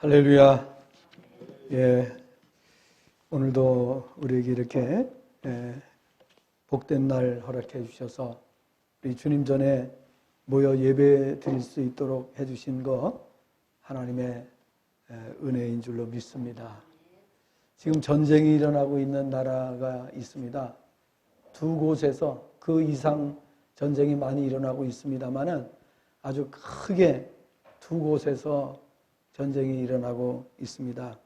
할렐루야. 예, 오늘도 우리에게 이렇게 복된 날 허락해 주셔서 우리 주님 전에 모여 예배 드릴 수 있도록 해주신 거 하나님의 은혜인 줄로 믿습니다. 지금 전쟁이 일어나고 있는 나라가 있습니다. 두 곳에서 그 이상 전쟁이 많이 일어나고 있습니다만은 아주 크게 두 곳에서 전쟁이 일어나고 있습니다.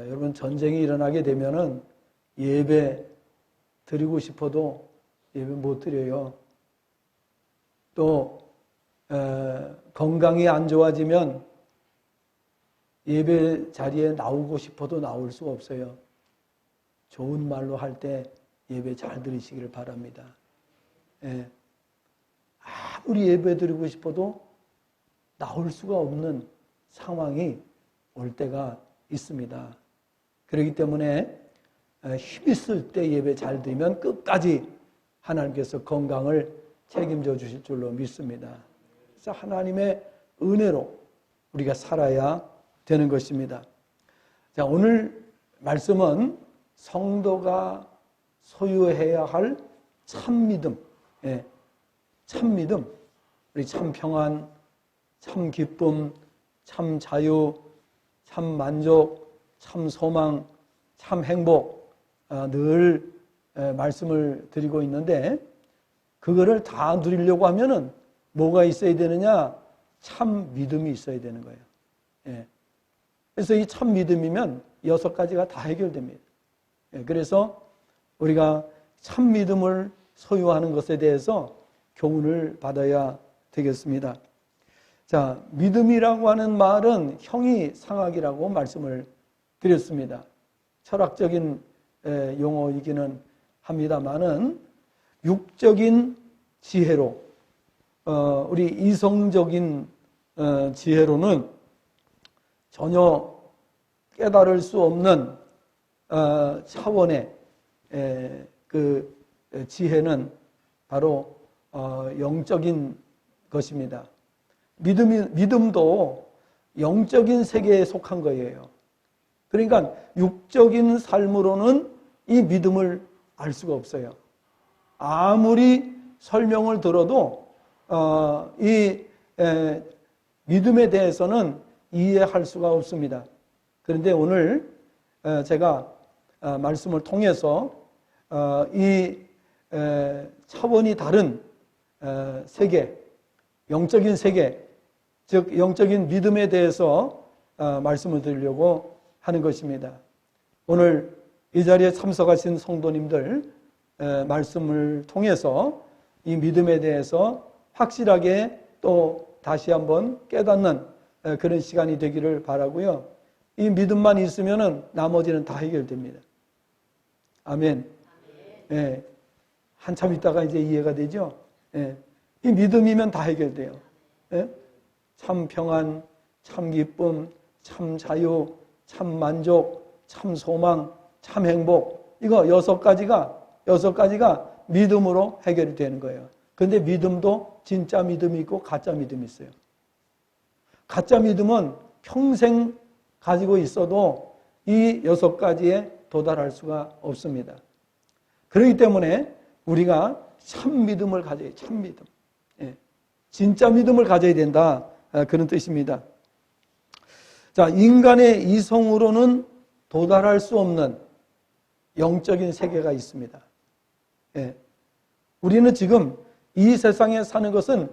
여러분, 전쟁이 일어나게 되면은 예배 드리고 싶어도 예배 못 드려요. 또 건강이 안 좋아지면 예배 자리에 나오고 싶어도 나올 수가 없어요. 좋은 말로 할 때 예배 잘 드리시기를 바랍니다. 아무리 예배 드리고 싶어도 나올 수가 없는 상황이 올 때가 있습니다. 그렇기 때문에 힘 있을 때 예배 잘 드리면 끝까지 하나님께서 건강을 책임져 주실 줄로 믿습니다. 그래서 하나님의 은혜로 우리가 살아야 되는 것입니다. 자, 오늘 말씀은 성도가 소유해야 할 참 믿음, 참 믿음, 우리 참 평안, 참 기쁨, 참 자유, 참 만족, 참 소망, 참 행복 늘 말씀을 드리고 있는데 그거를 다 누리려고 하면은 뭐가 있어야 되느냐? 참 믿음이 있어야 되는 거예요. 그래서 이 참 믿음이면 6가지가 다 해결됩니다. 그래서 우리가 참 믿음을 소유하는 것에 대해서 교훈을 받아야 되겠습니다. 자, 믿음이라고 하는 말은 형이상학이라고 말씀을 드렸습니다. 철학적인 용어이기는 합니다만은 육적인 지혜로, 우리 이성적인 지혜로는 전혀 깨달을 수 없는 차원의 그 지혜는 바로 영적인 것입니다. 믿음도 영적인 세계에 속한 거예요. 그러니까 육적인 삶으로는 이 믿음을 알 수가 없어요. 아무리 설명을 들어도 이 믿음에 대해서는 이해할 수가 없습니다. 그런데 오늘 제가 말씀을 통해서 이 차원이 다른 세계, 영적인 세계, 즉 영적인 믿음에 대해서 말씀을 드리려고 하는 것입니다. 오늘 이 자리에 참석하신 성도님들 말씀을 통해서 이 믿음에 대해서 확실하게 또 다시 한번 깨닫는 그런 시간이 되기를 바라고요. 이 믿음만 있으면은 나머지는 다 해결됩니다. 아멘. 한참 있다가 이제 이해가 되죠. 이 믿음이면 다 해결돼요. 참 평안, 참 기쁨, 참 자유, 참 만족, 참 소망, 참 행복. 이거 6가지가 믿음으로 해결이 되는 거예요. 그런데 믿음도 진짜 믿음이 있고 가짜 믿음이 있어요. 가짜 믿음은 평생 가지고 있어도 이 6가지에 도달할 수가 없습니다. 그렇기 때문에 우리가 참 믿음을 가져야, 참 믿음. 진짜 믿음을 가져야 된다. 그런 뜻입니다. 자, 인간의 이성으로는 도달할 수 없는 영적인 세계가 있습니다. 우리는 지금 이 세상에 사는 것은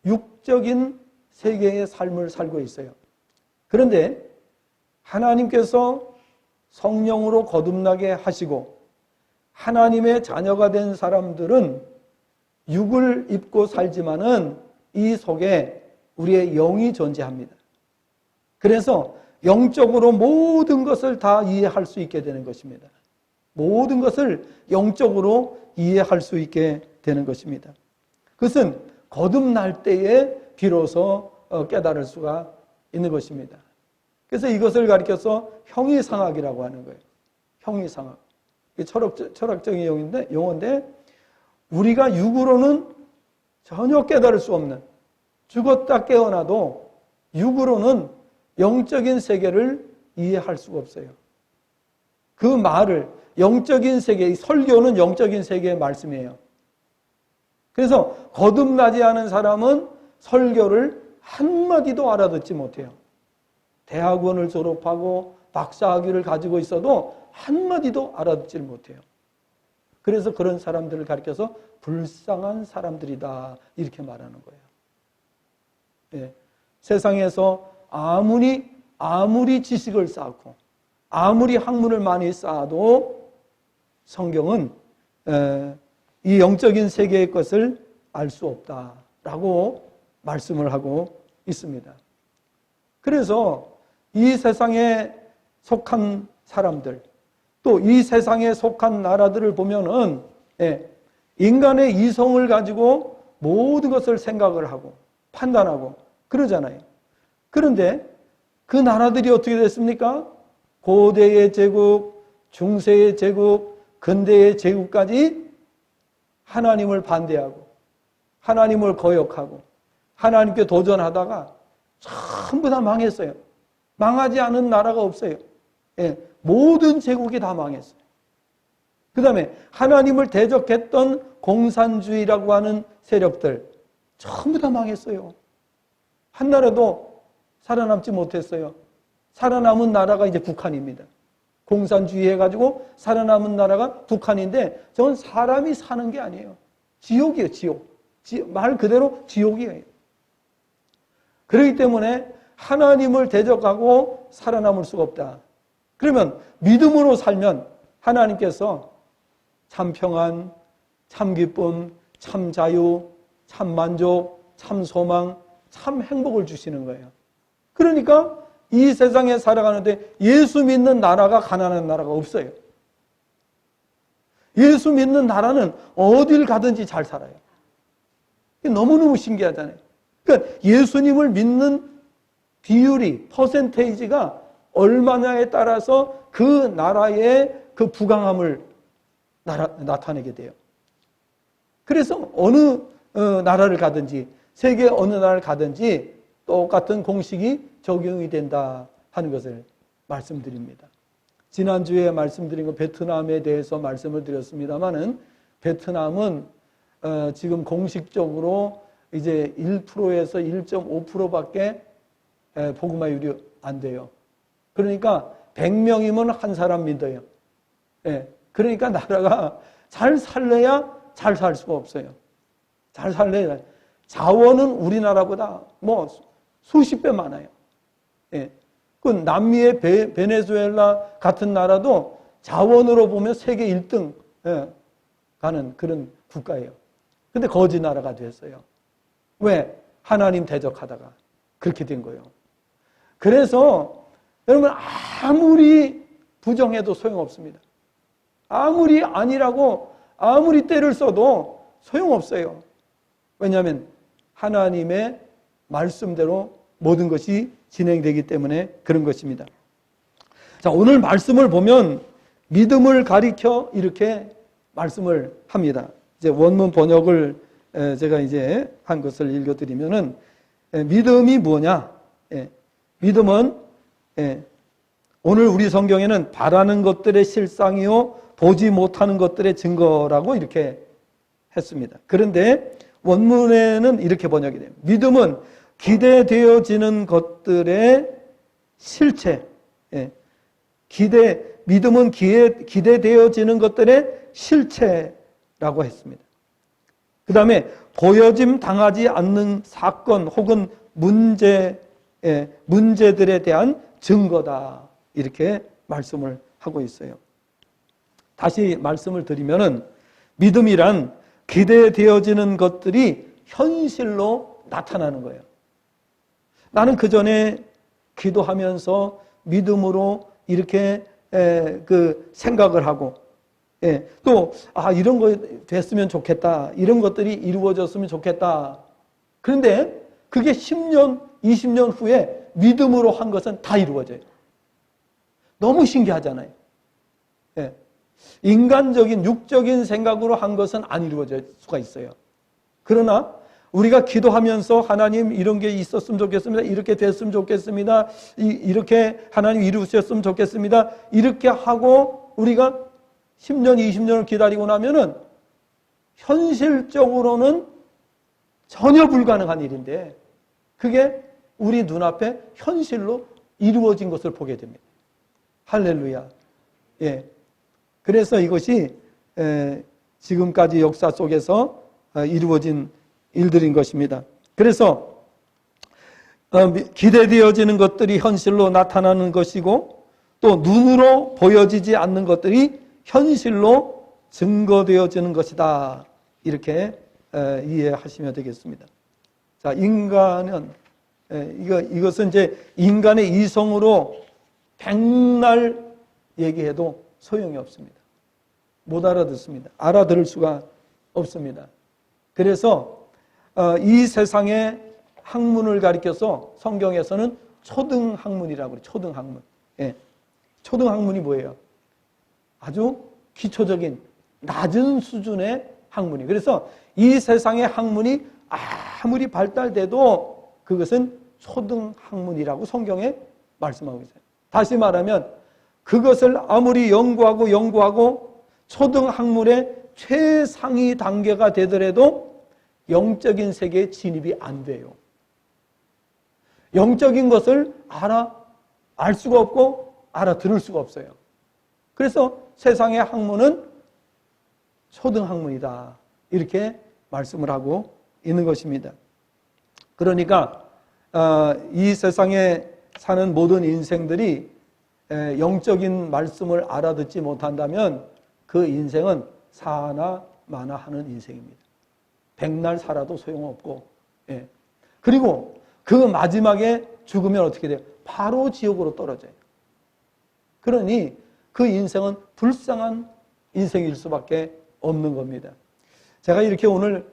육적인 세계의 삶을 살고 있어요. 그런데 하나님께서 성령으로 거듭나게 하시고 하나님의 자녀가 된 사람들은 육을 입고 살지만은 이 속에 우리의 영이 존재합니다. 그래서 영적으로 모든 것을 다 이해할 수 있게 되는 것입니다. 모든 것을 영적으로 이해할 수 있게 되는 것입니다. 그것은 거듭날 때에 비로소 깨달을 수가 있는 것입니다. 그래서 이것을 가리켜서 형이상학이라고 하는 거예요. 형이상학. 철학적인 용어인데 우리가 육으로는 전혀 깨달을 수 없는, 죽었다 깨어나도 육으로는 영적인 세계를 이해할 수가 없어요. 그 말을 영적인 세계, 설교는 영적인 세계의 말씀이에요. 그래서 거듭나지 않은 사람은 설교를 한마디도 알아듣지 못해요. 대학원을 졸업하고 박사학위를 가지고 있어도 한마디도 알아듣지 못해요. 그래서 그런 사람들을 가리켜서 불쌍한 사람들이다 이렇게 말하는 거예요. 예. 세상에서 아무리 지식을 쌓고 아무리 학문을 많이 쌓아도 성경은 이 영적인 세계의 것을 알 수 없다라고 말씀을 하고 있습니다. 그래서 이 세상에 속한 사람들, 또 이 세상에 속한 나라들을 보면은 인간의 이성을 가지고 모든 것을 생각을 하고 판단하고 그러잖아요. 그런데 그 나라들이 어떻게 됐습니까? 고대의 제국, 중세의 제국, 근대의 제국까지 하나님을 반대하고 하나님을 거역하고 하나님께 도전하다가 전부 다 망했어요. 망하지 않은 나라가 없어요. 모든 제국이 다 망했어요. 그 다음에 하나님을 대적했던 공산주의라고 하는 세력들 전부 다 망했어요. 한 나라도 살아남지 못했어요. 살아남은 나라가 이제 북한입니다. 공산주의 해가지고 살아남은 나라가 북한인데 저건 사람이 사는 게 아니에요. 지옥이에요, 지옥. 말 그대로 지옥이에요. 그렇기 때문에 하나님을 대적하고 살아남을 수가 없다. 그러면 믿음으로 살면 하나님께서 참 평안, 참 기쁨, 참 자유, 참 만족, 참 소망, 참 행복을 주시는 거예요. 그러니까 이 세상에 살아가는데 예수 믿는 나라가 가난한 나라가 없어요. 예수 믿는 나라는 어딜 가든지 잘 살아요. 너무너무 신기하잖아요. 그러니까 예수님을 믿는 비율이, 퍼센테이지가 얼마냐에 따라서 그 나라의 그 부강함을 나타내게 돼요. 그래서 어느 나라를 가든지 세계 어느 나라를 가든지 똑같은 공식이 적용이 된다 하는 것을 말씀드립니다. 지난주에 말씀드린 거 베트남에 대해서 말씀을 드렸습니다만은 베트남은 지금 공식적으로 이제 1%에서 1.5%밖에 복음화율이 안 돼요. 그러니까 100명이면 한 사람 믿어요. 그러니까 나라가 잘 살래야 잘 살 수가 없어요. 잘 살래야. 자원은 우리나라보다 뭐 수십 배 많아요. 그 남미의 베네수엘라 같은 나라도 자원으로 보면 세계 1등 가는 그런 국가예요. 근데 거지 나라가 됐어요. 왜? 하나님 대적하다가 그렇게 된 거예요. 그래서 여러분 아무리 부정해도 소용없습니다. 아무리 아니라고 아무리 때를 써도 소용없어요. 왜냐하면 하나님의 말씀대로 모든 것이 진행되기 때문에 그런 것입니다. 자, 오늘 말씀을 보면 믿음을 가리켜 이렇게 말씀을 합니다. 이제 원문 번역을 제가 이제 한 것을 읽어드리면은 믿음이 뭐냐? 믿음은 오늘 우리 성경에는 바라는 것들의 실상이요 보지 못하는 것들의 증거라고 이렇게 했습니다. 그런데 원문에는 이렇게 번역이 돼요. 믿음은 기대되어지는 것들의 실체. 믿음은 기대되어지는 것들의 실체라고 했습니다. 그 다음에 보여짐 당하지 않는 사건 혹은 문제들에 대한 증거다. 이렇게 말씀을 하고 있어요. 다시 말씀을 드리면은 믿음이란 기대되어지는 것들이 현실로 나타나는 거예요. 나는 그 전에 기도하면서 믿음으로 이렇게 생각을 하고 또 이런 거 됐으면 좋겠다. 이런 것들이 이루어졌으면 좋겠다. 그런데 그게 10년, 20년 후에 믿음으로 한 것은 다 이루어져요. 너무 신기하잖아요. 인간적인 육적인 생각으로 한 것은 안 이루어질 수가 있어요. 그러나 우리가 기도하면서 하나님 이런 게 있었으면 좋겠습니다. 이렇게 됐으면 좋겠습니다. 이렇게 하나님 이루셨으면 좋겠습니다. 이렇게 하고 우리가 10년, 20년을 기다리고 나면은 현실적으로는 전혀 불가능한 일인데 그게 우리 눈앞에 현실로 이루어진 것을 보게 됩니다. 할렐루야. 예. 그래서 이것이 지금까지 역사 속에서 이루어진 일들인 것입니다. 그래서 기대되어지는 것들이 현실로 나타나는 것이고 또 눈으로 보여지지 않는 것들이 현실로 증거되어지는 것이다. 이렇게 이해하시면 되겠습니다. 자, 인간은 이것은 이제 인간의 이성으로 백날 얘기해도 소용이 없습니다. 못 알아듣습니다. 알아들을 수가 없습니다. 그래서 이 세상의 학문을 가리켜서 성경에서는 초등학문이라고 그래요. 초등학문. 예. 초등학문이 뭐예요? 아주 기초적인 낮은 수준의 학문이. 그래서 이 세상의 학문이 아무리 발달돼도 그것은 초등학문이라고 성경에 말씀하고 있어요. 다시 말하면 그것을 아무리 연구하고 초등학문의 최상위 단계가 되더라도 영적인 세계에 진입이 안 돼요. 영적인 것을 알 수가 없고 알아들을 수가 없어요. 그래서 세상의 학문은 초등학문이다. 이렇게 말씀을 하고 있는 것입니다. 그러니까 이 세상에 사는 모든 인생들이 영적인 말씀을 알아듣지 못한다면 그 인생은 사나 마나 하는 인생입니다. 백날 살아도 소용없고, 예. 그리고 그 마지막에 죽으면 어떻게 돼요? 바로 지옥으로 떨어져요. 그러니 그 인생은 불쌍한 인생일 수밖에 없는 겁니다. 제가 이렇게 오늘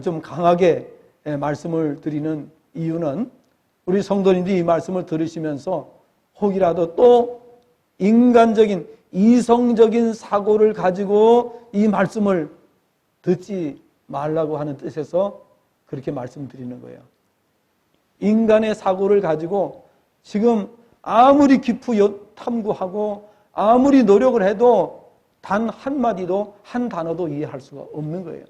좀 강하게 말씀을 드리는 이유는 우리 성도님들이 이 말씀을 들으시면서 혹이라도 또 인간적인 이성적인 사고를 가지고 이 말씀을 듣지 말라고 하는 뜻에서 그렇게 말씀드리는 거예요. 인간의 사고를 가지고 지금 아무리 깊이 탐구하고 아무리 노력을 해도 단 한마디도 한 단어도 이해할 수가 없는 거예요.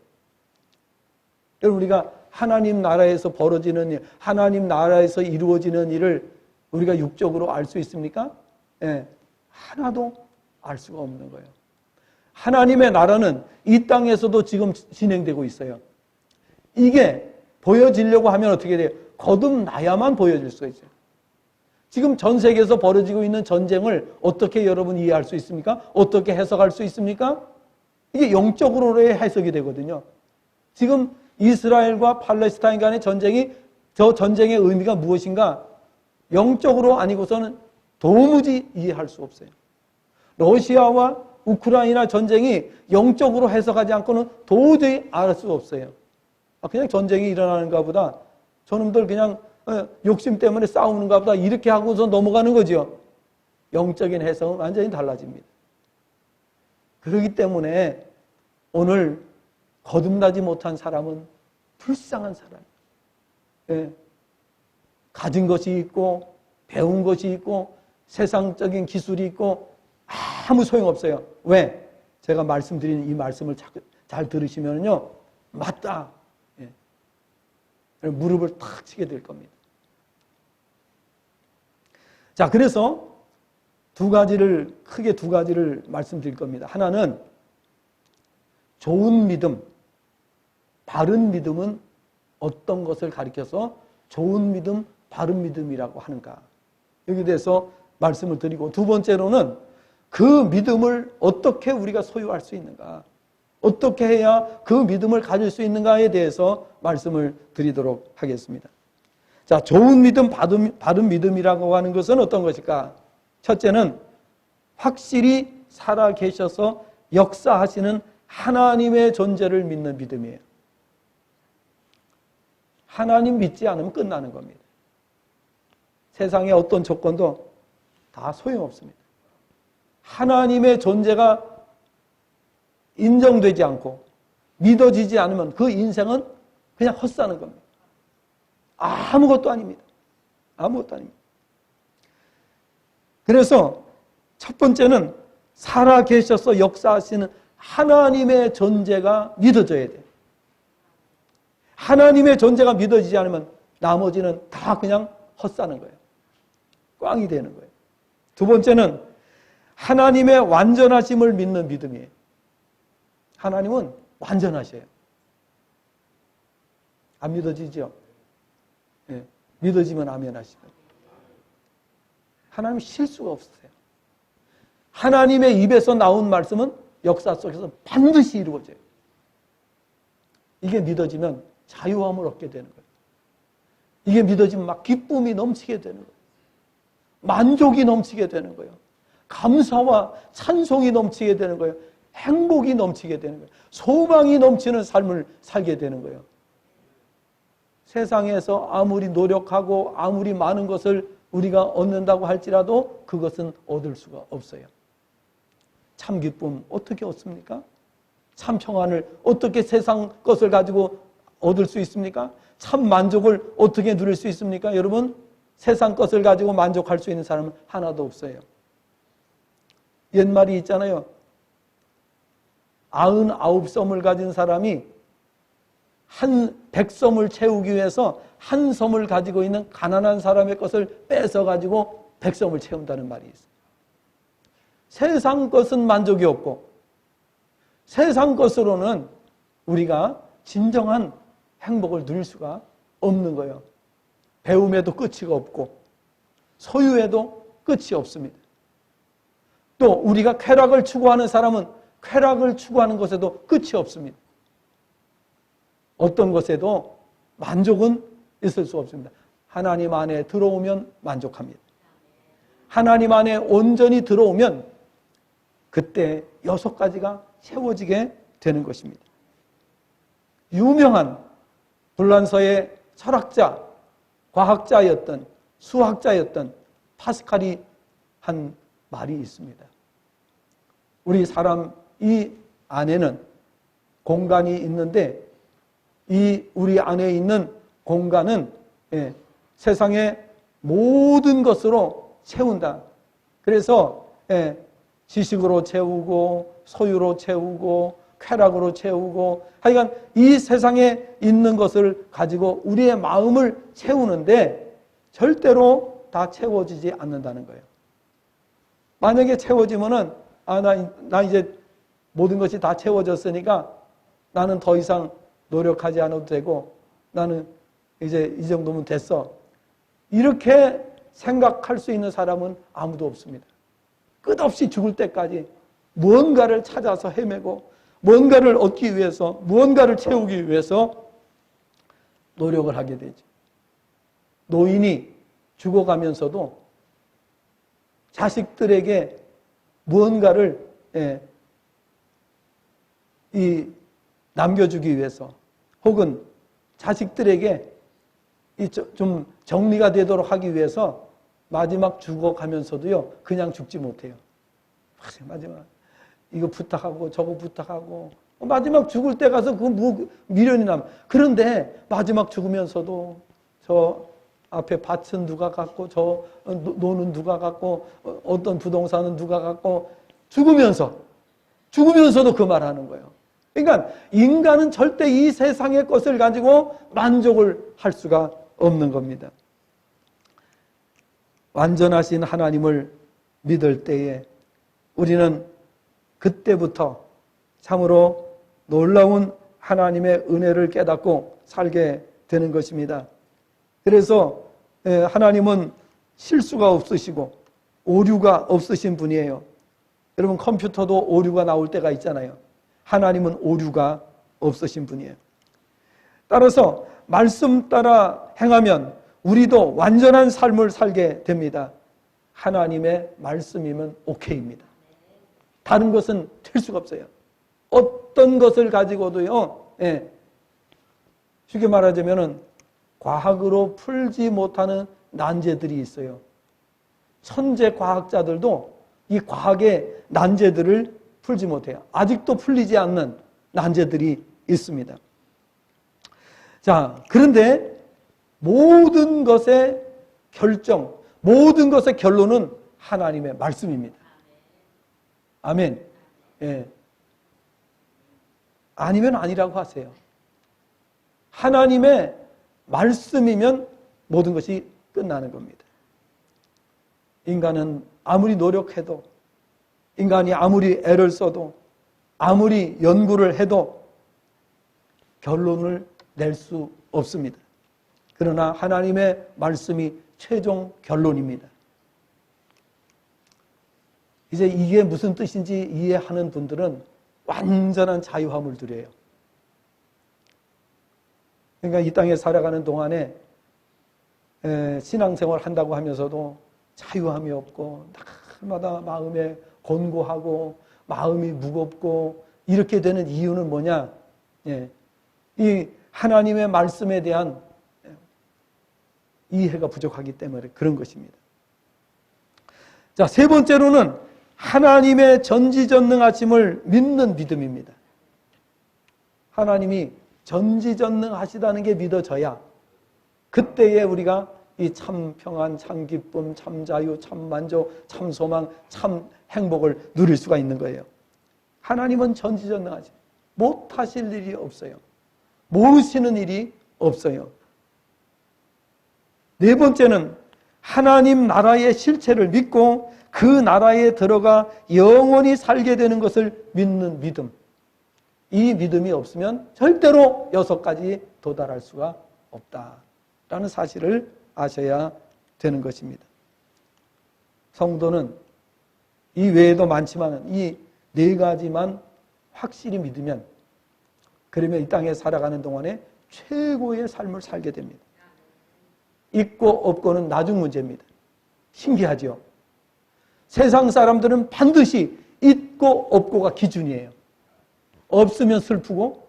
여러분, 우리가 하나님 나라에서 벌어지는 일, 하나님 나라에서 이루어지는 일을 우리가 육적으로 알 수 있습니까? 예, 하나도 알 수가 없는 거예요. 하나님의 나라는 이 땅에서도 지금 진행되고 있어요. 이게 보여지려고 하면 어떻게 돼요? 거듭나야만 보여질 수가 있어요. 지금 전 세계에서 벌어지고 있는 전쟁을 어떻게 여러분 이해할 수 있습니까? 어떻게 해석할 수 있습니까? 이게 영적으로의 해석이 되거든요. 지금 이스라엘과 팔레스타인 간의 전쟁이, 저 전쟁의 의미가 무엇인가? 영적으로 아니고서는 도무지 이해할 수 없어요. 러시아와 우크라이나 전쟁이 영적으로 해석하지 않고는 도저히 알 수 없어요. 그냥 전쟁이 일어나는가 보다, 저놈들 그냥 욕심 때문에 싸우는가 보다 이렇게 하고서 넘어가는 거죠. 영적인 해석은 완전히 달라집니다. 그렇기 때문에 오늘 거듭나지 못한 사람은 불쌍한 사람. 예. 가진 것이 있고 배운 것이 있고 세상적인 기술이 있고 아무 소용없어요. 왜? 제가 말씀드리는 이 말씀을 잘 들으시면요, 맞다. 예. 무릎을 탁 치게 될 겁니다. 자, 그래서 크게 두 가지를 말씀드릴 겁니다. 하나는 좋은 믿음, 바른 믿음은 어떤 것을 가리켜서 좋은 믿음, 바른 믿음이라고 하는가. 여기에 대해서 말씀을 드리고, 두 번째로는 그 믿음을 어떻게 우리가 소유할 수 있는가, 어떻게 해야 그 믿음을 가질 수 있는가에 대해서 말씀을 드리도록 하겠습니다. 자, 좋은 믿음, 바른 믿음이라고 하는 것은 어떤 것일까? 첫째는 확실히 살아 계셔서 역사하시는 하나님의 존재를 믿는 믿음이에요. 하나님 믿지 않으면 끝나는 겁니다. 세상의 어떤 조건도 다 소용없습니다. 하나님의 존재가 인정되지 않고 믿어지지 않으면 그 인생은 그냥 헛사는 겁니다. 아무것도 아닙니다. 아무것도 아닙니다. 그래서 첫 번째는 살아계셔서 역사하시는 하나님의 존재가 믿어져야 돼요. 하나님의 존재가 믿어지지 않으면 나머지는 다 그냥 헛사는 거예요. 꽝이 되는 거예요. 두 번째는 하나님의 완전하심을 믿는 믿음이에요. 하나님은 완전하셔요. 안 믿어지죠? 예, 믿어지면 아멘 하시고. 하나님 실수가 없으세요. 하나님의 입에서 나온 말씀은 역사 속에서 반드시 이루어져요. 이게 믿어지면 자유함을 얻게 되는 거예요. 이게 믿어지면 막 기쁨이 넘치게 되는 거예요. 만족이 넘치게 되는 거예요. 감사와 찬송이 넘치게 되는 거예요. 행복이 넘치게 되는 거예요. 소망이 넘치는 삶을 살게 되는 거예요. 세상에서 아무리 노력하고 아무리 많은 것을 우리가 얻는다고 할지라도 그것은 얻을 수가 없어요. 참 기쁨 어떻게 얻습니까? 참 평안을 어떻게 세상 것을 가지고 얻을 수 있습니까? 참 만족을 어떻게 누릴 수 있습니까? 여러분, 세상 것을 가지고 만족할 수 있는 사람은 하나도 없어요. 옛말이 있잖아요. 99섬을 가진 사람이 100섬을 채우기 위해서 한 섬을 가지고 있는 가난한 사람의 것을 뺏어가지고 100섬을 채운다는 말이 있어요. 세상 것은 만족이 없고 세상 것으로는 우리가 진정한 행복을 누릴 수가 없는 거예요. 배움에도 끝이 없고 소유에도 끝이 없습니다. 또 우리가 쾌락을 추구하는 사람은 쾌락을 추구하는 것에도 끝이 없습니다. 어떤 것에도 만족은 있을 수 없습니다. 하나님 안에 들어오면 만족합니다. 하나님 안에 온전히 들어오면 그때 6가지가 채워지게 되는 것입니다. 유명한 불란서의 철학자, 과학자였던 수학자였던 파스칼이 한 말이 있습니다. 우리 사람 이 안에는 공간이 있는데 이 우리 안에 있는 공간은 세상의 모든 것으로 채운다. 그래서 지식으로 채우고 소유로 채우고 쾌락으로 채우고 하여간 이 세상에 있는 것을 가지고 우리의 마음을 채우는데 절대로 다 채워지지 않는다는 거예요. 만약에 채워지면은 나 이제 모든 것이 다 채워졌으니까 나는 더 이상 노력하지 않아도 되고 나는 이제 이 정도면 됐어. 이렇게 생각할 수 있는 사람은 아무도 없습니다. 끝없이 죽을 때까지 무언가를 찾아서 헤매고 무언가를 얻기 위해서 무언가를 채우기 위해서 노력을 하게 되죠. 노인이 죽어가면서도 자식들에게 무언가를 남겨주기 위해서 혹은 자식들에게 좀 정리가 되도록 하기 위해서 마지막 죽어가면서도요 그냥 죽지 못해요. 마지막 이거 부탁하고 저거 부탁하고 마지막 죽을 때 가서 그 미련이 남. 그런데 마지막 죽으면서도 저 앞에 밭은 누가 갖고 저 노는 누가 갖고 어떤 부동산은 누가 갖고 죽으면서도 그 말하는 거예요. 그러니까 인간은 절대 이 세상의 것을 가지고 만족을 할 수가 없는 겁니다. 완전하신 하나님을 믿을 때에 우리는 그때부터 참으로 놀라운 하나님의 은혜를 깨닫고 살게 되는 것입니다. 그래서 하나님은 실수가 없으시고 오류가 없으신 분이에요. 여러분 컴퓨터도 오류가 나올 때가 있잖아요. 하나님은 오류가 없으신 분이에요. 따라서 말씀 따라 행하면 우리도 완전한 삶을 살게 됩니다. 하나님의 말씀이면 오케이입니다. 다른 것은 될 수가 없어요. 어떤 것을 가지고도요, 쉽게 말하자면은 과학으로 풀지 못하는 난제들이 있어요. 천재 과학자들도 이 과학의 난제들을 풀지 못해요. 아직도 풀리지 않는 난제들이 있습니다. 자, 그런데 모든 것의 결정, 모든 것의 결론은 하나님의 말씀입니다. 아멘. 예. 아니면 아니라고 하세요. 하나님의 말씀이면 모든 것이 끝나는 겁니다. 인간은 아무리 노력해도, 인간이 아무리 애를 써도, 아무리 연구를 해도 결론을 낼 수 없습니다. 그러나 하나님의 말씀이 최종 결론입니다. 이제 이게 무슨 뜻인지 이해하는 분들은 완전한 자유함을 누려요. 그러니까 이 땅에 살아가는 동안에 신앙생활 한다고 하면서도 자유함이 없고 날마다 마음에 곤고하고 마음이 무겁고 이렇게 되는 이유는 뭐냐? 이 하나님의 말씀에 대한 이해가 부족하기 때문에 그런 것입니다. 자, 세 번째로는 하나님의 전지전능하심을 믿는 믿음입니다. 하나님이 전지전능하시다는 게 믿어져야 그때에 우리가 이 참 평안, 참 기쁨, 참 자유, 참 만족, 참 소망, 참 행복을 누릴 수가 있는 거예요. 하나님은 전지전능하시, 못하실 일이 없어요. 모르시는 일이 없어요. 네 번째는 하나님 나라의 실체를 믿고 그 나라에 들어가 영원히 살게 되는 것을 믿는 믿음. 이 믿음이 없으면 절대로 6가지 도달할 수가 없다라는 사실을 아셔야 되는 것입니다. 성도는 이 외에도 많지만 이 4가지만 확실히 믿으면 그러면 이 땅에 살아가는 동안에 최고의 삶을 살게 됩니다. 있고 없고는 나중 문제입니다. 신기하죠? 세상 사람들은 반드시 있고 없고가 기준이에요. 없으면 슬프고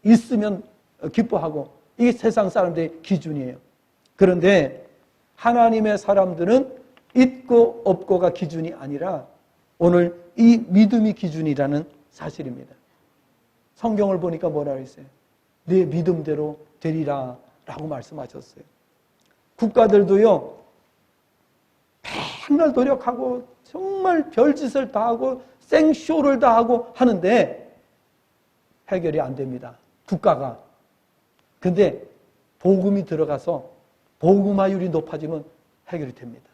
있으면 기뻐하고 이게 세상 사람들의 기준이에요. 그런데 하나님의 사람들은 있고 없고가 기준이 아니라 오늘 이 믿음이 기준이라는 사실입니다. 성경을 보니까 뭐라고 했어요? 내 믿음대로 되리라 라고 말씀하셨어요. 국가들도요, 맨날 노력하고 정말 별짓을 다 하고 생쇼를 다 하고 하는데 해결이 안 됩니다. 국가가. 근데 복음이 들어가서 복음화율이 높아지면 해결이 됩니다.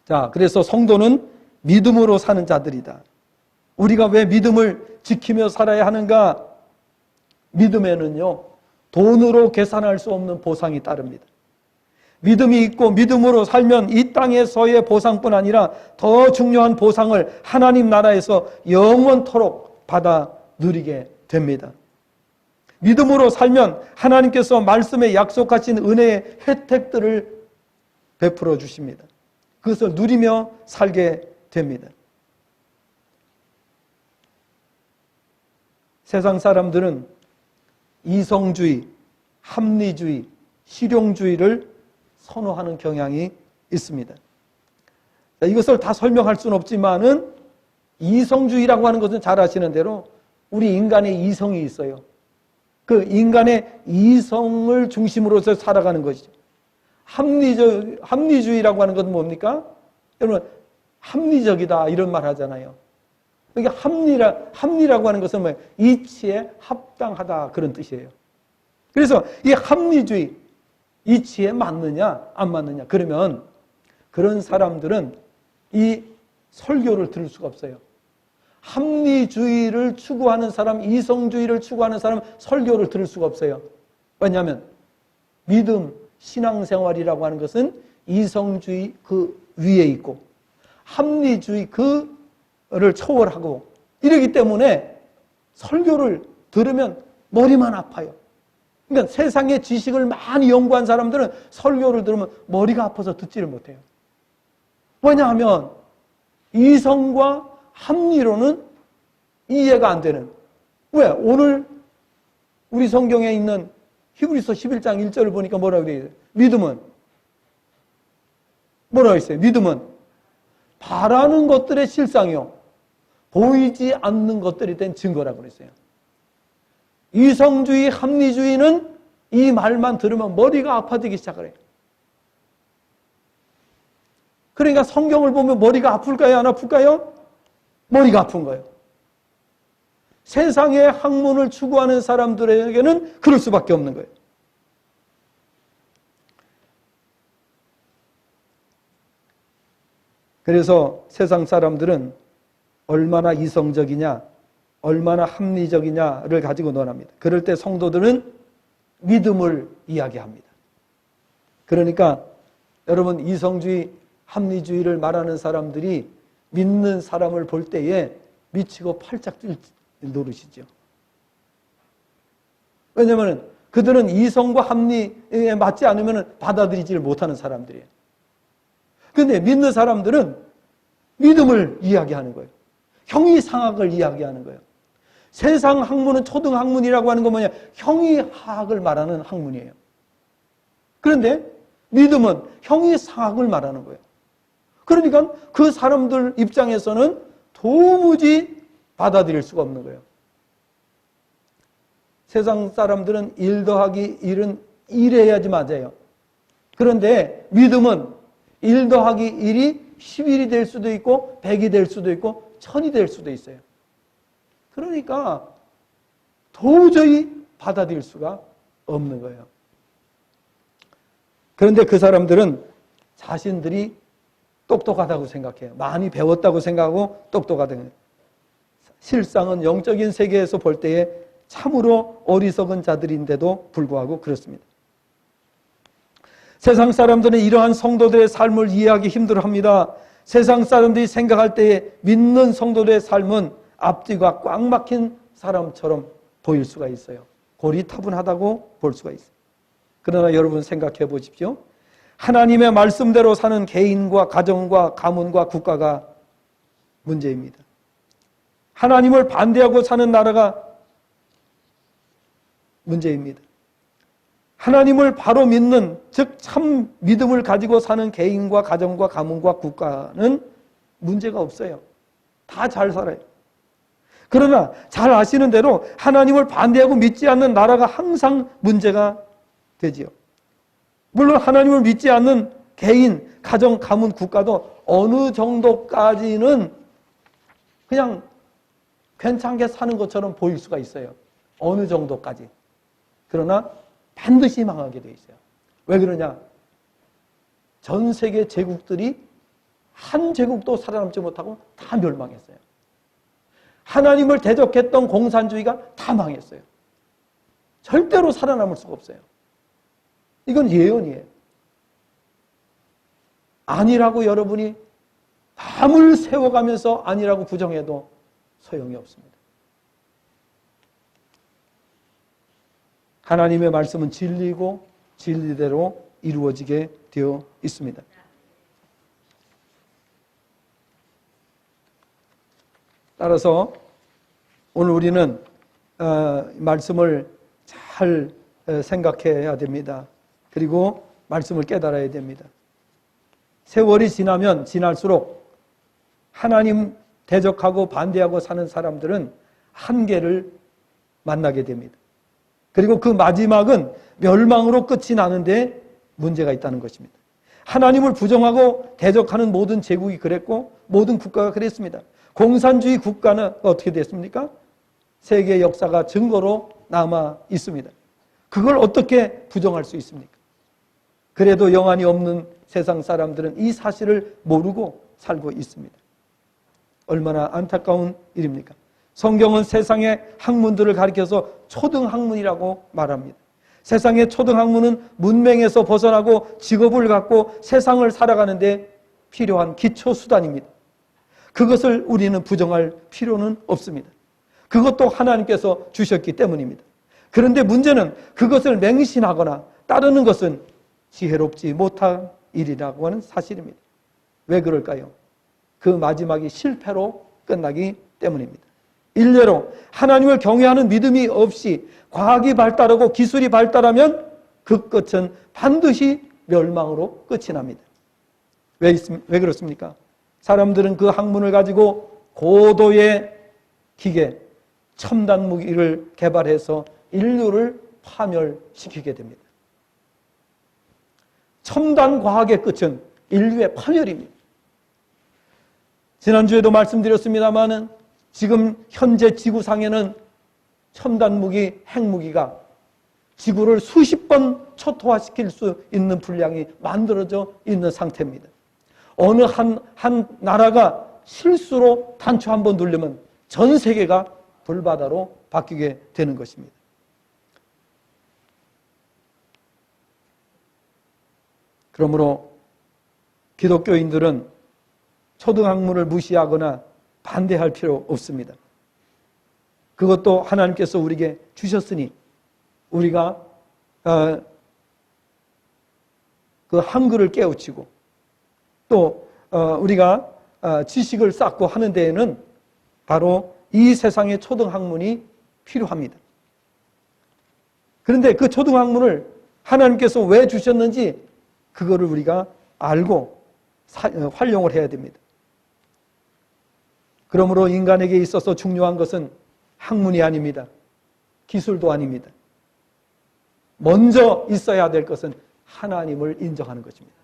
자, 그래서 성도는 믿음으로 사는 자들이다. 우리가 왜 믿음을 지키며 살아야 하는가? 믿음에는요, 돈으로 계산할 수 없는 보상이 따릅니다. 믿음이 있고 믿음으로 살면 이 땅에서의 보상뿐 아니라 더 중요한 보상을 하나님 나라에서 영원토록 받아 누리게 됩니다. 믿음으로 살면 하나님께서 말씀에 약속하신 은혜의 혜택들을 베풀어 주십니다. 그것을 누리며 살게 됩니다. 세상 사람들은 이성주의, 합리주의, 실용주의를 선호하는 경향이 있습니다. 이것을 다 설명할 수는 없지만은 이성주의라고 하는 것은 잘 아시는 대로 우리 인간의 이성이 있어요. 그 인간의 이성을 중심으로 해서 살아가는 것이죠. 합리주의라고 하는 것은 뭡니까? 여러분, 합리적이다 이런 말 하잖아요. 그러니까 합리라고 하는 것은 뭐예요? 이치에 합당하다 그런 뜻이에요. 그래서 이 합리주의, 이치에 맞느냐 안 맞느냐 그러면 그런 사람들은 이 설교를 들을 수가 없어요. 합리주의를 추구하는 사람, 이성주의를 추구하는 사람 설교를 들을 수가 없어요. 왜냐하면 믿음, 신앙생활이라고 하는 것은 이성주의 그 위에 있고 합리주의 그를 초월하고 이러기 때문에 설교를 들으면 머리만 아파요. 그러니까 세상의 지식을 많이 연구한 사람들은 설교를 들으면 머리가 아파서 듣지를 못해요. 왜냐하면 이성과 합리로는 이해가 안 되는. 왜? 오늘 우리 성경에 있는 히브리서 11장 1절을 보니까 뭐라고 되어 있어요? 믿음은 뭐라고 있어요? 믿음은 바라는 것들의 실상이요 보이지 않는 것들에 대한 증거라고 그랬어요. 이성주의, 합리주의는 이 말만 들으면 머리가 아파지기 시작을 해요. 그러니까 성경을 보면 머리가 아플까요? 안 아플까요? 머리가 아픈 거예요. 세상의 학문을 추구하는 사람들에게는 그럴 수밖에 없는 거예요. 그래서 세상 사람들은 얼마나 이성적이냐, 얼마나 합리적이냐를 가지고 논합니다. 그럴 때 성도들은 믿음을 이야기합니다. 그러니까 여러분, 이성주의, 합리주의를 말하는 사람들이 믿는 사람을 볼 때에 미치고 팔짝 뛸 노릇이죠. 왜냐하면 그들은 이성과 합리에 맞지 않으면 받아들이지를 못하는 사람들이에요. 그런데 믿는 사람들은 믿음을 이야기하는 거예요. 형이상학을 이야기하는 거예요. 세상 학문은 초등학문이라고 하는 건 뭐냐? 형이하학을 말하는 학문이에요. 그런데 믿음은 형이상학을 말하는 거예요. 그러니까 그 사람들 입장에서는 도무지 받아들일 수가 없는 거예요. 세상 사람들은 1 더하기 1은 1해야지 맞아요. 그런데 믿음은 1 더하기 1이 11이 될 수도 있고 100이 될 수도 있고 1000이 될 수도 있어요. 그러니까 도저히 받아들일 수가 없는 거예요. 그런데 그 사람들은 자신들이 똑똑하다고 생각해요. 많이 배웠다고 생각하고 똑똑하다고 생각해요. 실상은 영적인 세계에서 볼 때에 참으로 어리석은 자들인데도 불구하고 그렇습니다. 세상 사람들은 이러한 성도들의 삶을 이해하기 힘들어합니다. 세상 사람들이 생각할 때에 믿는 성도들의 삶은 앞뒤가 꽉 막힌 사람처럼 보일 수가 있어요. 고리타분하다고 볼 수가 있어요. 그러나 여러분 생각해 보십시오. 하나님의 말씀대로 사는 개인과 가정과 가문과 국가가 문제입니다. 하나님을 반대하고 사는 나라가 문제입니다. 하나님을 바로 믿는, 즉 참 믿음을 가지고 사는 개인과 가정과 가문과 국가는 문제가 없어요. 다 잘 살아요. 그러나 잘 아시는 대로 하나님을 반대하고 믿지 않는 나라가 항상 문제가 되지요. 물론 하나님을 믿지 않는 개인, 가정, 가문, 국가도 어느 정도까지는 그냥 괜찮게 사는 것처럼 보일 수가 있어요. 어느 정도까지. 그러나 반드시 망하게 돼 있어요. 왜 그러냐? 전 세계 제국들이 한 제국도 살아남지 못하고 다 멸망했어요. 하나님을 대적했던 공산주의가 다 망했어요. 절대로 살아남을 수가 없어요. 이건 예언이에요. 아니라고 여러분이 밤을 새워가면서 아니라고 부정해도 소용이 없습니다. 하나님의 말씀은 진리고 진리대로 이루어지게 되어 있습니다. 따라서 오늘 우리는 말씀을 잘 생각해야 됩니다. 그리고 말씀을 깨달아야 됩니다. 세월이 지나면 지날수록 하나님 대적하고 반대하고 사는 사람들은 한계를 만나게 됩니다. 그리고 그 마지막은 멸망으로 끝이 나는데 문제가 있다는 것입니다. 하나님을 부정하고 대적하는 모든 제국이 그랬고 모든 국가가 그랬습니다. 공산주의 국가는 어떻게 됐습니까? 세계 역사가 증거로 남아 있습니다. 그걸 어떻게 부정할 수 있습니까? 그래도 영안이 없는 세상 사람들은 이 사실을 모르고 살고 있습니다. 얼마나 안타까운 일입니까? 성경은 세상의 학문들을 가리켜서 초등학문이라고 말합니다. 세상의 초등학문은 문맹에서 벗어나고 직업을 갖고 세상을 살아가는데 필요한 기초수단입니다. 그것을 우리는 부정할 필요는 없습니다. 그것도 하나님께서 주셨기 때문입니다. 그런데 문제는 그것을 맹신하거나 따르는 것은 지혜롭지 못한 일이라고 하는 사실입니다. 왜 그럴까요? 그 마지막이 실패로 끝나기 때문입니다. 일례로 하나님을 경외하는 믿음이 없이 과학이 발달하고 기술이 발달하면 그 끝은 반드시 멸망으로 끝이 납니다. 왜 그렇습니까? 사람들은 그 학문을 가지고 고도의 기계, 첨단 무기를 개발해서 인류를 파멸시키게 됩니다. 첨단 과학의 끝은 인류의 파멸입니다. 지난주에도 말씀드렸습니다마는 지금 현재 지구상에는 첨단 무기, 핵무기가 지구를 수십 번 초토화시킬 수 있는 분량이 만들어져 있는 상태입니다. 어느 한 나라가 실수로 단추 한 번 누르면 전 세계가 불바다로 바뀌게 되는 것입니다. 그러므로 기독교인들은 초등학문을 무시하거나 반대할 필요 없습니다. 그것도 하나님께서 우리에게 주셨으니 우리가 그 한글을 깨우치고 또 우리가 지식을 쌓고 하는 데에는 바로 이 세상의 초등학문이 필요합니다. 그런데 그 초등학문을 하나님께서 왜 주셨는지 그거를 우리가 알고 활용을 해야 됩니다. 그러므로 인간에게 있어서 중요한 것은 학문이 아닙니다. 기술도 아닙니다. 먼저 있어야 될 것은 하나님을 인정하는 것입니다.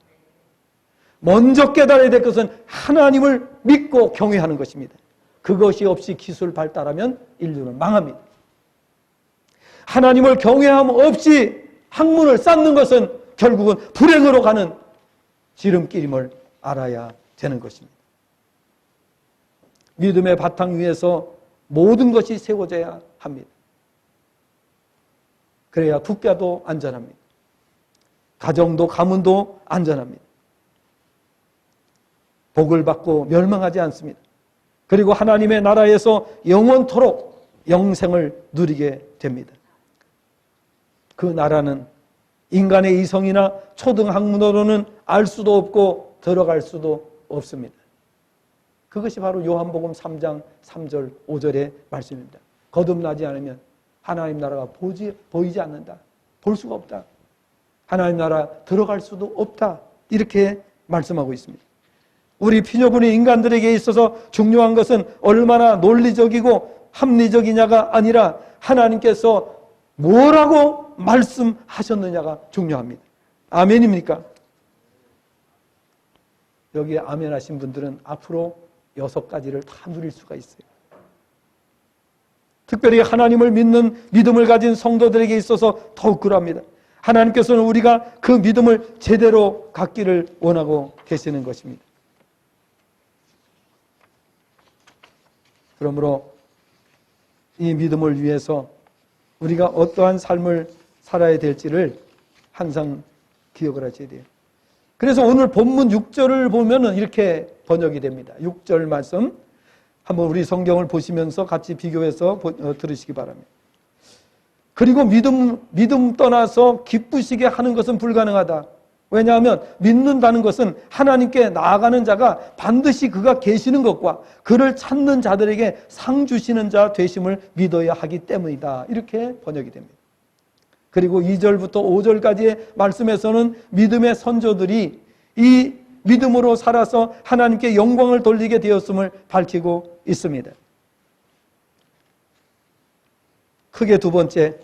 먼저 깨달아야 될 것은 하나님을 믿고 경외하는 것입니다. 그것이 없이 기술 발달하면 인류는 망합니다. 하나님을 경외함 없이 학문을 쌓는 것은 결국은 불행으로 가는 지름길임을 알아야 되는 것입니다. 믿음의 바탕 위에서 모든 것이 세워져야 합니다. 그래야 국가도 안전합니다. 가정도 가문도 안전합니다. 복을 받고 멸망하지 않습니다. 그리고 하나님의 나라에서 영원토록 영생을 누리게 됩니다. 그 나라는 인간의 이성이나 초등학문으로는 알 수도 없고 들어갈 수도 없습니다. 그것이 바로 요한복음 3장 3절 5절의 말씀입니다. 거듭나지 않으면 하나님 나라가 보이지 않는다. 볼 수가 없다. 하나님 나라 들어갈 수도 없다. 이렇게 말씀하고 있습니다. 우리 피조물의 인간들에게 있어서 중요한 것은 얼마나 논리적이고 합리적이냐가 아니라 하나님께서 뭐라고 말씀하셨느냐가 중요합니다. 아멘입니까? 여기에 아멘 하신 분들은 앞으로 6가지를 다 누릴 수가 있어요. 특별히 하나님을 믿는 믿음을 가진 성도들에게 있어서 더욱 그럽니다. 하나님께서는 우리가 그 믿음을 제대로 갖기를 원하고 계시는 것입니다. 그러므로 이 믿음을 위해서 우리가 어떠한 삶을 살아야 될지를 항상 기억을 하셔야 돼요. 그래서 오늘 본문 6절을 보면은 이렇게 번역이 됩니다. 6절 말씀 한번 우리 성경을 보시면서 같이 비교해서 들으시기 바랍니다. 그리고 믿음 떠나서 기쁘시게 하는 것은 불가능하다. 왜냐하면 믿는다는 것은 하나님께 나아가는 자가 반드시 그가 계시는 것과 그를 찾는 자들에게 상 주시는 자 되심을 믿어야 하기 때문이다. 이렇게 번역이 됩니다. 그리고 2절부터 5절까지의 말씀에서는 믿음의 선조들이 이 믿음으로 살아서 하나님께 영광을 돌리게 되었음을 밝히고 있습니다. 크게 두 번째,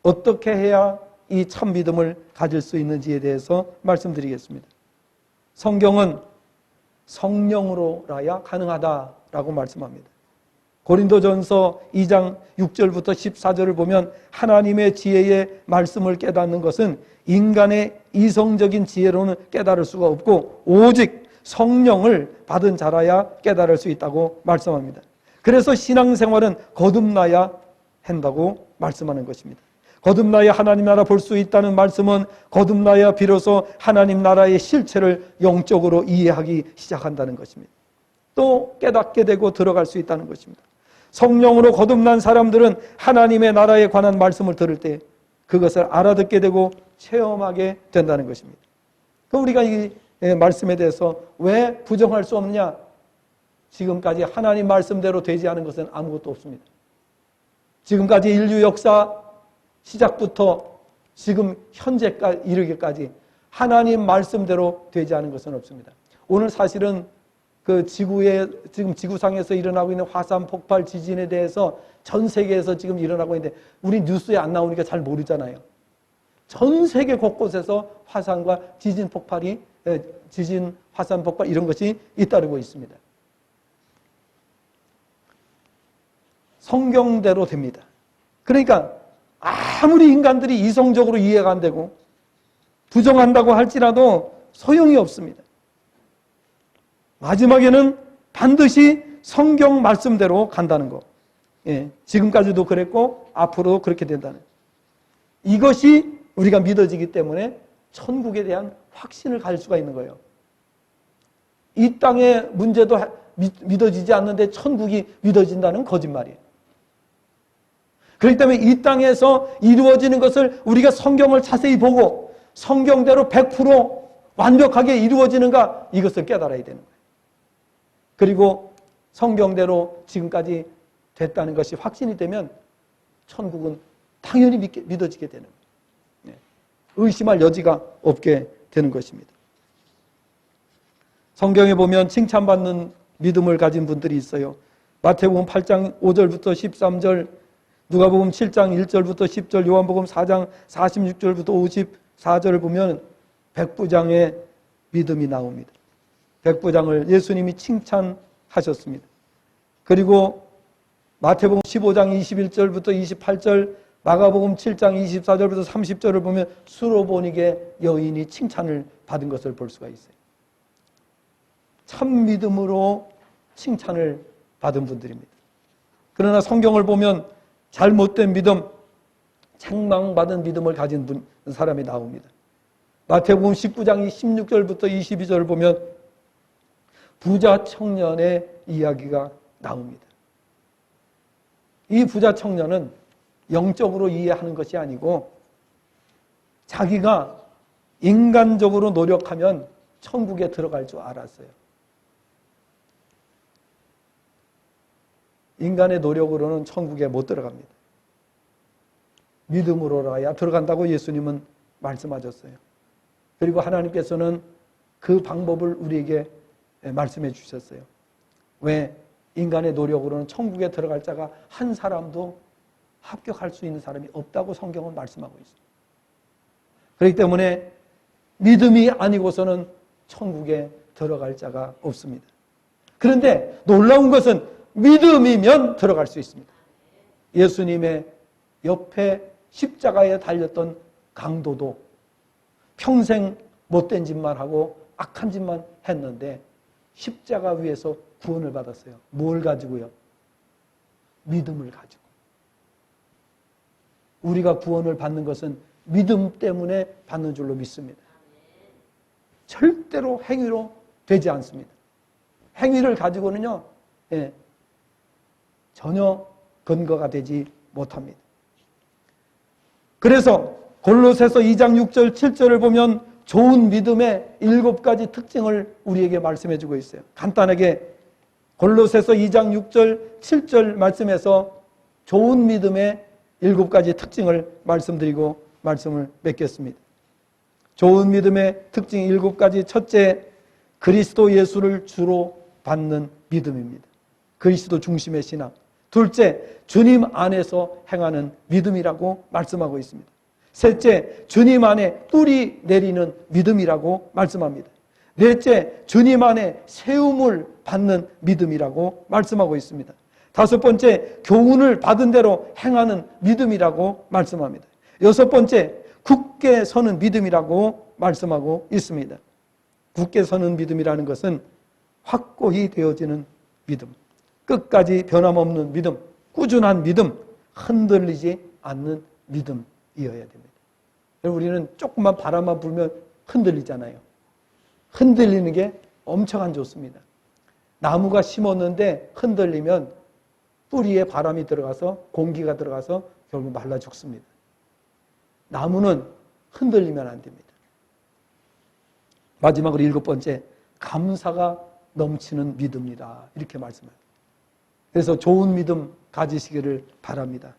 어떻게 해야 이 참 믿음을 가질 수 있는지에 대해서 말씀드리겠습니다. 성경은 성령으로라야 가능하다라고 말씀합니다. 고린도전서 2장 6절부터 14절을 보면 하나님의 지혜의 말씀을 깨닫는 것은 인간의 이성적인 지혜로는 깨달을 수가 없고 오직 성령을 받은 자라야 깨달을 수 있다고 말씀합니다. 그래서 신앙생활은 거듭나야 한다고 말씀하는 것입니다. 거듭나야 하나님 나라 볼 수 있다는 말씀은 거듭나야 비로소 하나님 나라의 실체를 영적으로 이해하기 시작한다는 것입니다. 또 깨닫게 되고 들어갈 수 있다는 것입니다. 성령으로 거듭난 사람들은 하나님의 나라에 관한 말씀을 들을 때 그것을 알아듣게 되고 체험하게 된다는 것입니다. 그럼 우리가 이 말씀에 대해서 왜 부정할 수 없느냐? 지금까지 하나님 말씀대로 되지 않은 것은 아무것도 없습니다. 지금까지 인류 역사 시작부터 지금 현재까지 이르기까지 하나님 말씀대로 되지 않은 것은 없습니다. 오늘 사실은 그 지금 지구상에서 일어나고 있는 화산 폭발 지진에 대해서 전 세계에서 지금 일어나고 있는데 우리 뉴스에 안 나오니까 잘 모르잖아요. 전 세계 곳곳에서 화산과 지진 화산 폭발 이런 것이 잇따르고 있습니다. 성경대로 됩니다. 그러니까 아무리 인간들이 이성적으로 이해가 안 되고 부정한다고 할지라도 소용이 없습니다. 마지막에는 반드시 성경 말씀대로 간다는 거. 예, 지금까지도 그랬고 앞으로도 그렇게 된다는 거. 이것이 우리가 믿어지기 때문에 천국에 대한 확신을 가질 수가 있는 거예요. 이 땅의 문제도 믿어지지 않는데 천국이 믿어진다는 거짓말이에요. 그렇기 때문에 이 땅에서 이루어지는 것을 우리가 성경을 자세히 보고 성경대로 100% 완벽하게 이루어지는가 이것을 깨달아야 되는 거예요. 그리고 성경대로 지금까지 됐다는 것이 확신이 되면 천국은 당연히 믿어지게 되는 거예요. 의심할 여지가 없게 되는 것입니다. 성경에 보면 칭찬받는 믿음을 가진 분들이 있어요. 마태복음 8장 5절부터 13절, 누가복음 7장 1절부터 10절, 요한복음 4장 46절부터 54절을 보면 백부장의 믿음이 나옵니다. 백부장을 예수님이 칭찬하셨습니다. 그리고 마태복음 15장 21절부터 28절, 마가복음 7장 24절부터 30절을 보면 수로보니게 여인이 칭찬을 받은 것을 볼 수가 있어요. 참 믿음으로 칭찬을 받은 분들입니다. 그러나 성경을 보면 잘못된 믿음, 책망받은 믿음을 가진 사람이 나옵니다. 마태복음 19장 16절부터 22절을 보면 부자 청년의 이야기가 나옵니다. 이 부자 청년은 영적으로 이해하는 것이 아니고 자기가 인간적으로 노력하면 천국에 들어갈 줄 알았어요. 인간의 노력으로는 천국에 못 들어갑니다. 믿음으로라야 들어간다고 예수님은 말씀하셨어요. 그리고 하나님께서는 그 방법을 우리에게 말씀해 주셨어요. 왜? 인간의 노력으로는 천국에 들어갈 자가 한 사람도 합격할 수 있는 사람이 없다고 성경은 말씀하고 있습니다. 그렇기 때문에 믿음이 아니고서는 천국에 들어갈 자가 없습니다. 그런데 놀라운 것은 믿음이면 들어갈 수 있습니다. 예수님의 옆에 십자가에 달렸던 강도도 평생 못된 짓만 하고 악한 짓만 했는데 십자가 위에서 구원을 받았어요. 뭘 가지고요? 믿음을 가지고. 우리가 구원을 받는 것은 믿음 때문에 받는 줄로 믿습니다. 절대로 행위로 되지 않습니다. 행위를 가지고는요, 전혀 근거가 되지 못합니다. 그래서 골로새서 2장 6절 7절을 보면 좋은 믿음의 7가지 특징을 우리에게 말씀해 주고 있어요. 간단하게 골로새서 2장 6절 7절 말씀에서 좋은 믿음의 7가지 특징을 말씀드리고 말씀을 맺겠습니다. 좋은 믿음의 특징 7가지. 첫째, 그리스도 예수를 주로 받는 믿음입니다. 그리스도 중심의 신앙. 둘째, 주님 안에서 행하는 믿음이라고 말씀하고 있습니다. 셋째, 주님 안에 뿌리 내리는 믿음이라고 말씀합니다. 넷째, 주님 안에 세움을 받는 믿음이라고 말씀하고 있습니다. 다섯 번째, 교훈을 받은 대로 행하는 믿음이라고 말씀합니다. 여섯 번째, 굳게 서는 믿음이라고 말씀하고 있습니다. 굳게 서는 믿음이라는 것은 확고히 되어지는 믿음, 끝까지 변함없는 믿음, 꾸준한 믿음, 흔들리지 않는 믿음이어야 됩니다. 우리는 조금만 바람만 불면 흔들리잖아요. 흔들리는 게 엄청 안 좋습니다. 나무가 심었는데 흔들리면 뿌리에 바람이 들어가서 공기가 들어가서 결국 말라 죽습니다. 나무는 흔들리면 안 됩니다. 마지막으로 7번째, 감사가 넘치는 믿음이다. 이렇게 말씀합니다. 그래서 좋은 믿음 가지시기를 바랍니다.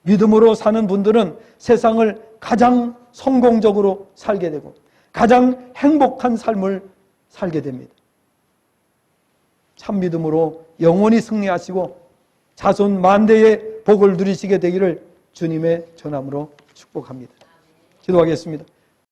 믿음으로 사는 분들은 세상을 가장 성공적으로 살게 되고 가장 행복한 삶을 살게 됩니다. 참 믿음으로 영원히 승리하시고 자손 만대의 복을 누리시게 되기를 주님의 전함으로 축복합니다. 기도하겠습니다.